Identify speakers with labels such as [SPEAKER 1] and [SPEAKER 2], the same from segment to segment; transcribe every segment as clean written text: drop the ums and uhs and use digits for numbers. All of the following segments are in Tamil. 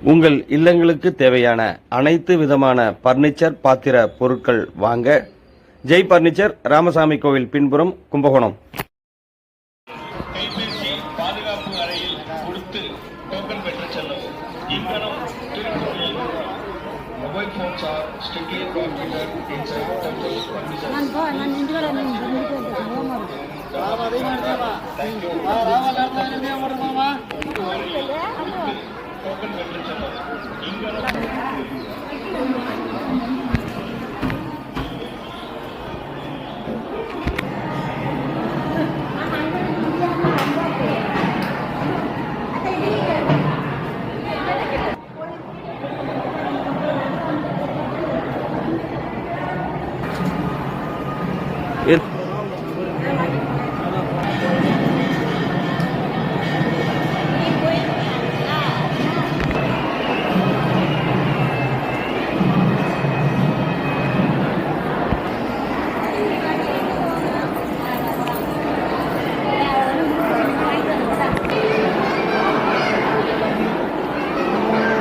[SPEAKER 1] உங்கள் இல்லங்களுக்கு தேவையான அனைத்து விதமான பர்னிச்சர் பாத்திர பொருட்கள் வாங்க ஜெய் பர்னிச்சர், ராமசாமி கோவில் பின்புறம், கும்பகோணம்.
[SPEAKER 2] கைபேசி பாதுகாப்பு அறையில் கொடுத்து டோக்கன் பெற்று செல்லவும். இங்கனம் திருக்கோவில் mobile phones are strictly prohibited inside temple premises. Thank you. Token பெற்று செல்லவும். இங்கனம்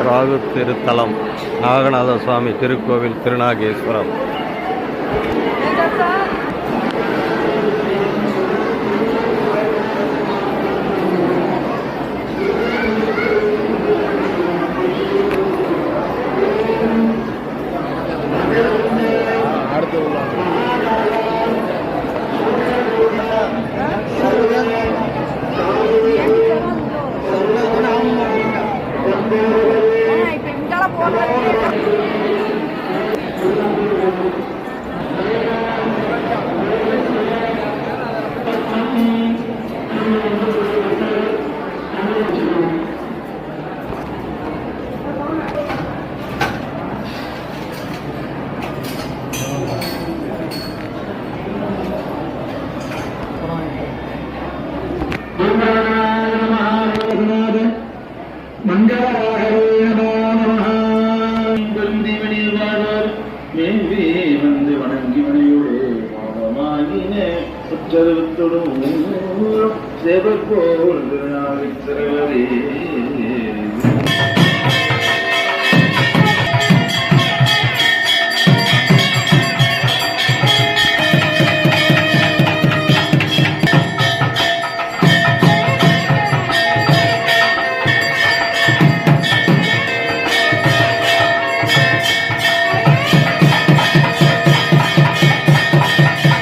[SPEAKER 1] ராகு திருத்தலம் நாகநாத சுவாமி திருக்கோவில், திருநாகேஸ்வரம்.
[SPEAKER 2] வந்து வணங்கி மணியோடு பாவமாகின உச்சரவத்தோடும் சேவை போல்